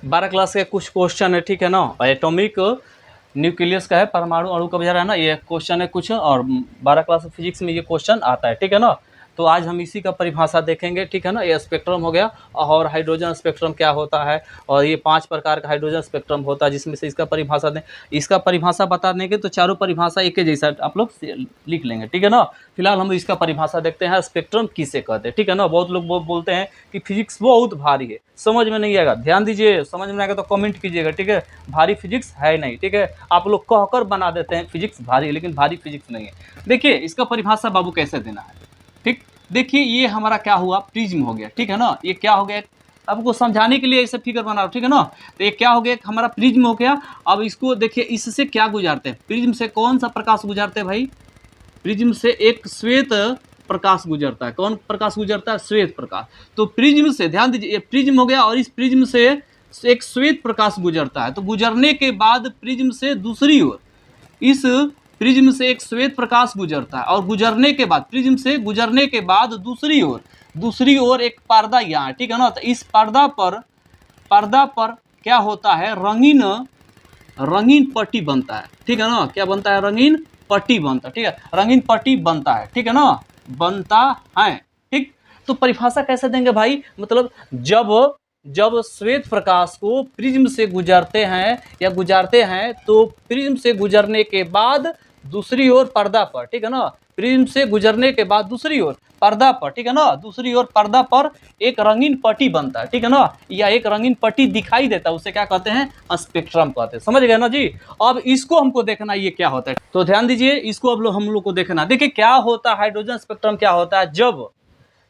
12 class के कुछ question है, ठीक है ना। एटॉमिक न्यूक्लियस का है, परमाणु अणु का है ना, ये क्वेश्चन है कुछ, और 12 क्लास फिजिक्स में ये क्वेश्चन आता है, ठीक है ना। तो आज हम इसी का परिभाषा देखेंगे, ठीक है ना। ये स्पेक्ट्रम हो गया, और हाइड्रोजन स्पेक्ट्रम क्या होता है, और ये 5 प्रकार का हाइड्रोजन स्पेक्ट्रम होता है, जिसमें से इसका परिभाषा दें। इसका परिभाषा बता देंगे तो चारों परिभाषा एक ही जैसा आप लोग लिख लेंगे, ठीक है ना। फिलहाल हम इसका परिभाषा देखते हैं, स्पेक्ट्रम किसे कहते हैं, ठीक है ना। बहुत लोग बोलते हैं कि फिजिक्स बहुत भारी है, समझ में नहीं आएगा। ध्यान दीजिए, समझ में आएगा तो कमेंट कीजिएगा, ठीक है। भारी फिजिक्स है नहीं, ठीक है। आप लोग कहकर बना देते हैं फिजिक्स भारी है, लेकिन भारी फिजिक्स नहीं है। देखिए इसका परिभाषा बाबू कैसे देना है, ठीक। देखिए ये हमारा क्या हुआ, प्रिज्म हो गया, ठीक है ना। ये क्या हो गया, आपको समझाने के लिए ऐसे फिगर बना रहा हूं, ठीक है ना। तो ये क्या हो गया, हमारा प्रिज्म हो गया। अब इसको देखिए, इससे क्या गुजारते हैं, प्रिज्म से कौन सा प्रकाश गुजरते हैं भाई, प्रिज्म से एक श्वेत प्रकाश गुजरता है। कौन प्रकाश गुजरता है, श्वेत प्रकाश। तो प्रिज्म से, ध्यान दीजिए, ये प्रिज्म हो गया, और इस प्रिज्म से एक श्वेत प्रकाश गुजरता है। तो गुजरने के बाद प्रिज्म से दूसरी ओर, इस प्रिज्म से एक श्वेत प्रकाश गुजरता है, और गुजरने के बाद, प्रिज्म से गुजरने के बाद दूसरी ओर एक पर्दा यहाँ, ठीक है ना। तो इस पर्दा पर क्या होता है, रंगीन पट्टी बनता है, ठीक है ना। क्या बनता है, रंगीन पट्टी बनता है, ठीक है। रंगीन पट्टी बनता है, ठीक है ना, बनता है, ठीक। तो परिभाषा कैसे देंगे भाई, मतलब जब श्वेत प्रकाश को प्रिज्म से गुजरते हैं तो प्रिज्म से गुजरने के बाद दूसरी ओर पर्दा पर, ठीक है ना। प्रिज्म से गुजरने के बाद दूसरी ओर पर्दा पर, ठीक है ना, दूसरी ओर पर्दा पर एक रंगीन पट्टी बनता है, ठीक है ना, या एक रंगीन पट्टी दिखाई देता है, उसे क्या कहते हैं, स्पेक्ट्रम कहते हैं। समझ गए ना जी। अब इसको हमको देखना ये क्या होता है, तो ध्यान दीजिए, इसको अब हम लोग को देखना। देखिए क्या होता है हाइड्रोजन स्पेक्ट्रम, क्या होता है,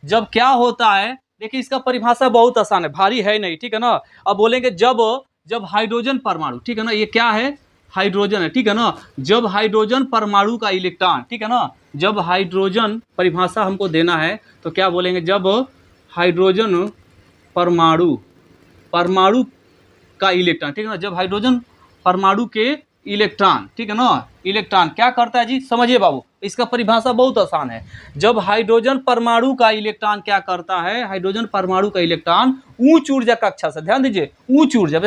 जब क्या होता है। देखिए इसका परिभाषा बहुत आसान है, भारी है नहीं, ठीक है ना। अब बोलेंगे जब हाइड्रोजन परमाणु, ठीक है ना, ये क्या है, हाइड्रोजन है, ठीक है ना। जब हाइड्रोजन परमाणु का इलेक्ट्रॉन, ठीक है ना, जब हाइड्रोजन, परिभाषा हमको देना है तो क्या बोलेंगे, जब हाइड्रोजन परमाणु का इलेक्ट्रॉन, ठीक है ना, जब हाइड्रोजन परमाणु के इलेक्ट्रॉन, ठीक है ना, इलेक्ट्रॉन क्या करता है जी, समझिए बाबू, इसका परिभाषा बहुत आसान है। जब हाइड्रोजन परमाणु का इलेक्ट्रॉन क्या करता है, हाइड्रोजन परमाणु का इलेक्ट्रॉन उच्च ऊर्जा कक्षा से, ध्यान दीजिए, उच्च ऊर्जा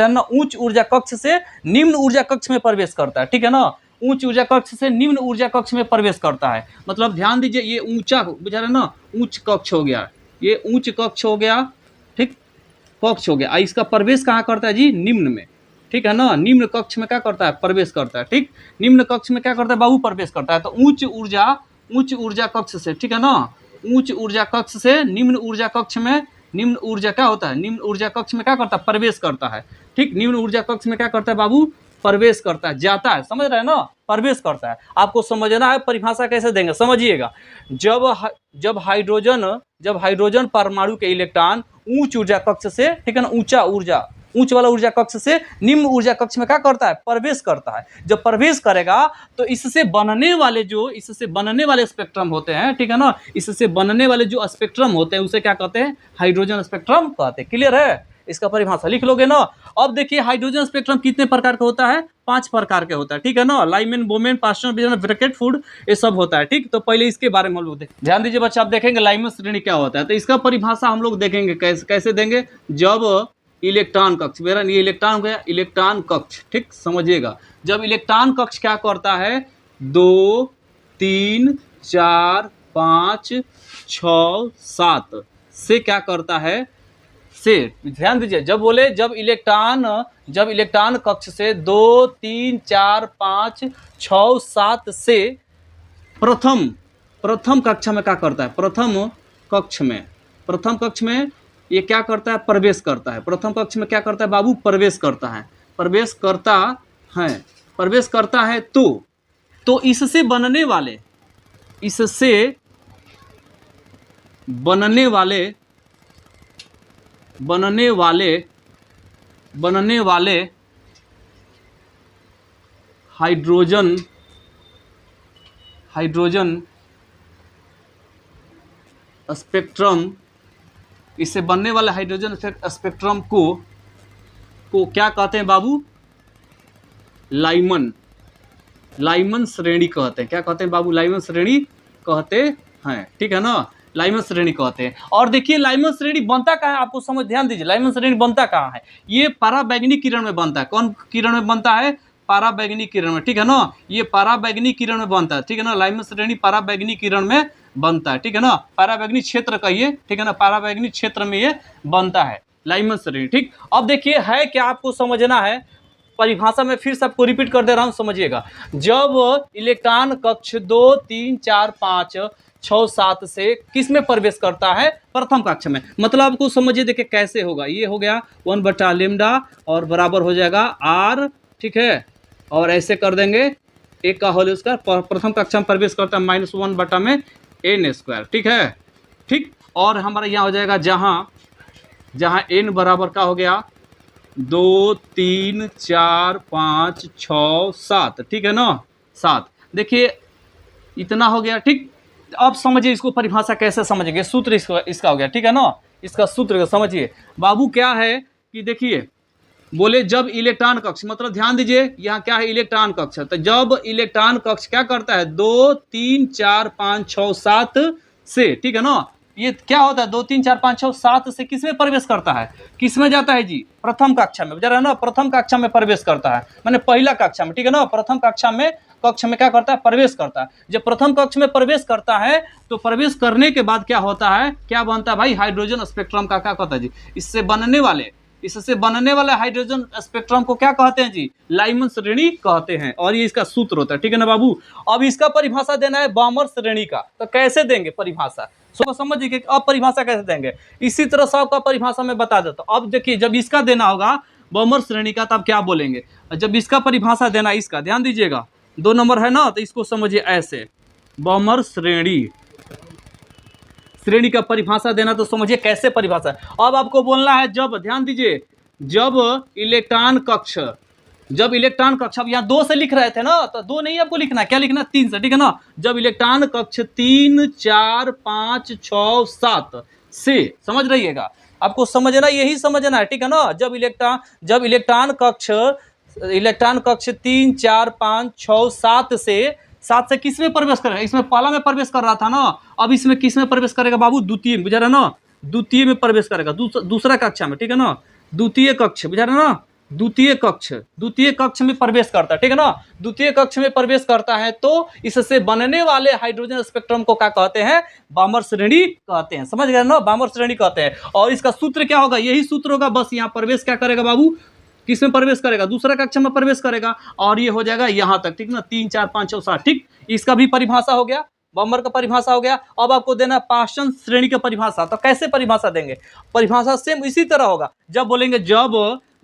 कक्ष से निम्न ऊर्जा कक्ष में प्रवेश करता है, ठीक है ना। उच्च ऊर्जा कक्ष से निम्न ऊर्जा कक्ष में प्रवेश करता है, मतलब ध्यान दीजिए, ये ऊंचा बुझा रहे ना, उच्च कक्ष हो गया, ये उच्च कक्ष हो गया, ठीक, कक्ष हो गया। इसका प्रवेश कहाँ करता है जी, निम्न में, ठीक है ना। निम्न कक्ष में क्या करता है, प्रवेश करता है, ठीक। निम्न कक्ष में क्या करता है बाबू, प्रवेश करता है। तो उच्च ऊर्जा कक्ष से, ठीक है ना, उच्च ऊर्जा कक्ष से निम्न ऊर्जा कक्ष में, निम्न ऊर्जा क्या होता है, निम्न ऊर्जा कक्ष में क्या करता है, प्रवेश करता है, ठीक। निम्न ऊर्जा कक्ष में क्या करता है बाबू, प्रवेश करता है, जाता है, समझ रहे हैं ना, प्रवेश करता है। आपको समझना है परिभाषा कैसे देंगे, समझिएगा। जब हाइड्रोजन परमाणु के इलेक्ट्रॉन उच्च ऊर्जा कक्ष से, ठीक है ना, उच्च वाला ऊर्जा कक्ष से निम्न ऊर्जा कक्ष में क्या करता है, प्रवेश करता है। जब प्रवेश करेगा तो इससे बनने वाले स्पेक्ट्रम होते हैं, ठीक है ना, इससे बनने वाले जो स्पेक्ट्रम होते हैं उसे क्या कहते हैं, हाइड्रोजन स्पेक्ट्रम कहते हैं। क्लियर है, इसका परिभाषा लिख लोगे ना। अब देखिए हाइड्रोजन स्पेक्ट्रम कितने प्रकार का होता है, 5 प्रकार के होता है, ठीक है ना। लाइमन, बोमेन, पास्टन, ब्रैकेट फूड, ये सब होता है, ठीक। तो पहले इसके बारे में हम लोग देखें। ध्यान दीजिए बच्चा, आप देखेंगे लाइमन श्रेणी क्या होता है, तो इसका परिभाषा हम लोग देखेंगे कैसे देंगे। जब इलेक्ट्रॉन कक्ष, मेरा ये इलेक्ट्रॉन हो गया, इलेक्ट्रॉन कक्ष, ठीक, समझिएगा। जब इलेक्ट्रॉन कक्ष क्या करता है, 2, 3, 4, 5, 6, 7 से क्या करता है, से, ध्यान दीजिए, जब इलेक्ट्रॉन कक्ष से 2, 3, 4, 5, 6, 7 से प्रथम कक्षा में क्या करता है, प्रथम कक्ष में ये क्या करता है, प्रवेश करता है। प्रथम कक्ष में क्या करता है बाबू, प्रवेश करता है। तो इससे बनने वाले हाइड्रोजन स्पेक्ट्रम, इससे बनने वाले हाइड्रोजन स्पेक्ट्रम को क्या कहते हैं बाबू, लाइमन श्रेणी कहते हैं। क्या कहते हैं बाबू, लाइमन श्रेणी कहते हैं, ठीक है ना। लाइमन श्रेणी कहते हैं। और देखिए लाइमन श्रेणी बनता कहाँ है, आपको समझ ध्यान दीजिए, लाइमन श्रेणी बनता कहाँ है, ये पराबैंगनी किरण में बनता है। कौन किरण में बनता है, पराबैंगनी किरण में, ठीक है ना, ये पराबैंगनी किरण में बनता है, ठीक है ना, लाइमन श्रेणी पराबैंगनी किरण में बनता है, ठीक है ना, पराबैंगनी क्षेत्र कहिए, ठीक है ना, पराबैंगनी क्षेत्र में ये बनता है लाइमन श्रेणी। ठीक, अब देखिए है क्या, आपको समझना है परिभाषा में फिर सबको रिपीट कर दे रहा हूं, समझिएगा। जब इलेक्ट्रॉन कक्ष 2, 3, 4, 5, 6, 7 से किस में प्रवेश करता है, प्रथम कक्ष में, मतलब आपको समझिए, देखिए कैसे होगा, ये हो गया 1/λ और बराबर हो जाएगा r, ठीक है, और ऐसे कर देंगे 1 का होल स्क्वायर, प्रथम कक्षा में प्रवेश करता है -1/n², ठीक है, ठीक। और हमारा यहाँ हो जाएगा जहाँ n बराबर का हो गया 2, 3, 4, 5, 6, 7, ठीक है ना, 7, देखिए इतना हो गया, ठीक। अब समझिए इसको परिभाषा कैसे समझेंगे, सूत्र इसका हो गया, ठीक है ना, इसका सूत्र समझिए बाबू, क्या है कि देखिए बोले जब इलेक्ट्रॉन कक्ष, मतलब ध्यान दीजिए यहाँ क्या है, इलेक्ट्रॉन कक्ष, तो जब इलेक्ट्रॉन कक्ष क्या करता है 2, 3, 4, 5, 6, 7 से, ठीक है ना, ये क्या होता है 2, 3, 4, 5, 6, 7 से किस में प्रवेश करता है, किस में जाता है जी, प्रथम कक्षा में, जरा ना, प्रथम कक्षा में प्रवेश करता है, माने पहला कक्षा में, ठीक है ना, प्रथम कक्षा में क्या करता है, प्रवेश करता है। जब प्रथम कक्ष में प्रवेश करता है तो प्रवेश करने के बाद क्या होता है, क्या बनता है भाई, हाइड्रोजन स्पेक्ट्रम का क्या कहता है जी, इससे बनने वाले हाइड्रोजन स्पेक्ट्रम को क्या कहते हैं जी, लाइमन श्रेणी कहते हैं, और ये इसका सूत्र होता है, ठीक है ना बाबू। अब इसका परिभाषा देना है बामर श्रेणी का, तो कैसे देंगे परिभाषा, सो समझिए कि अब परिभाषा कैसे देंगे, इसी तरह सबका परिभाषा में बता देता हूं। अब देखिए जब इसका देना होगा बामर श्रेणी का, तब क्या बोलेंगे, जब इसका परिभाषा देना, इसका ध्यान दीजिएगा, 2 नंबर है ना, तो इसको समझिए ऐसे, बामर श्रेणी का परिभाषा देना, तो समझिए कैसे परिभाषा। अब आपको बोलना है जब, ध्यान दीजिए, जब इलेक्ट्रॉन कक्ष, अब यहाँ 2 से लिख रहे थे ना, तो 2 नहीं आपको लिखना, क्या लिखना, 3 से, ठीक है ना, जब इलेक्ट्रॉन कक्ष 3, 4, 5, 6, 7 से, समझ रहिएगा, आपको समझना, यही समझना है, ठीक है ना, जब इलेक्ट्रॉन कक्ष 3, 4, 5, 6, 7 से किस में प्रवेश करेगा, इसमें पहला में प्रवेश कर रहा था ना, अब इसमें किस में प्रवेश करेगा बाबू, द्वितीय में, बुझा रहा ना, द्वितीय में प्रवेश करेगा, दूसरा कक्षा में, ठीक है ना, द्वितीय कक्ष, बुझा रहा ना, द्वितीय कक्ष में प्रवेश करता है, ठीक है ना, द्वितीय कक्ष में प्रवेश करता है, तो इससे बनने वाले हाइड्रोजन स्पेक्ट्रम को क्या कहते हैं, बामर श्रेणी कहते हैं, समझ गए ना, बामर श्रेणी कहते हैं। और इसका सूत्र क्या होगा, यही सूत्र होगा, बस यहाँ प्रवेश क्या करेगा बाबू, किस में प्रवेश करेगा, दूसरा कक्षा में प्रवेश करेगा, और ये हो जाएगा यहाँ तक, ठीक ना, 3, 4, 5, 6, 7, ठीक। इसका भी परिभाषा हो गया, बामर का परिभाषा हो गया। अब आपको देना पार्सन श्रेणी का परिभाषा, तो कैसे परिभाषा देंगे, परिभाषा सेम इसी तरह होगा, जब बोलेंगे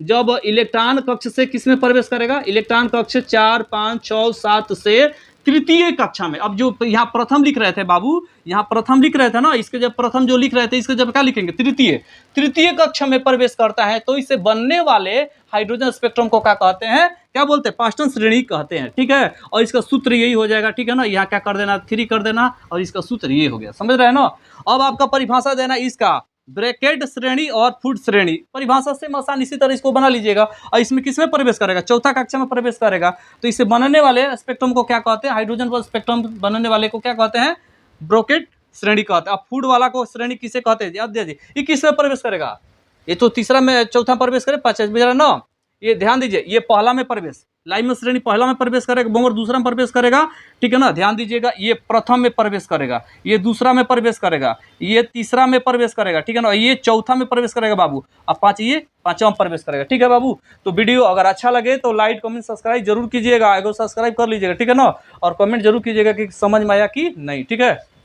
जब इलेक्ट्रॉन कक्ष से किस में प्रवेश करेगा, इलेक्ट्रॉन कक्ष 4, 5, 6, 7 से तृतीय कक्षा में। अब जो यहाँ प्रथम लिख रहे थे बाबू, यहाँ प्रथम लिख रहे थे ना, इसके जब प्रथम जो लिख रहे थे, इसके जब क्या लिखेंगे, तृतीय कक्षा में प्रवेश करता है, तो इससे बनने वाले हाइड्रोजन स्पेक्ट्रम को क्या कहते हैं, क्या बोलते हैं, पार्सन श्रेणी कहते हैं, ठीक है। और इसका सूत्र यही हो जाएगा, ठीक है ना, यहाँ क्या कर देना, 3 कर देना, और इसका सूत्र ये हो गया, समझ रहे हैं ना। अब आपका परिभाषा देना इसका, ब्रैकेट श्रेणी और फुट श्रेणी, परिभाषा से आसान, इसी तरह इसको बना लीजिएगा। और इसमें किसमें प्रवेश करेगा, चौथा कक्षा में प्रवेश करेगा, तो इससे बनने वाले स्पेक्ट्रम को क्या कहते हैं, हाइड्रोजन पर स्पेक्ट्रम बनने वाले को क्या कहते हैं, ब्रैकेट श्रेणी कहते हैं। अब फूड वाला को श्रेणी किसे कहते हैं, याद दीजिए, ये किसमें प्रवेश करेगा, ये तो तीसरा में, चौथा प्रवेश करे, 5 ना, ये ध्यान दीजिए, ये पहला में प्रवेश, लाइमन श्रेणी पहला में प्रवेश करेगा, बोमर दूसरा में प्रवेश करेगा, ठीक है ना, ध्यान दीजिएगा, ये प्रथम में प्रवेश करेगा, ये दूसरा में प्रवेश करेगा, ये तीसरा में प्रवेश करेगा, ठीक है ना, ये चौथा में प्रवेश करेगा बाबू, अब 5 ये 5वां में प्रवेश करेगा, ठीक है बाबू। तो वीडियो अगर अच्छा लगे तो लाइक, कमेंट, सब्सक्राइब जरूर कीजिएगा, अगर सब्सक्राइब कर लीजिएगा, ठीक है ना, और कमेंट जरूर कीजिएगा कि समझ में आया कि नहीं, ठीक है।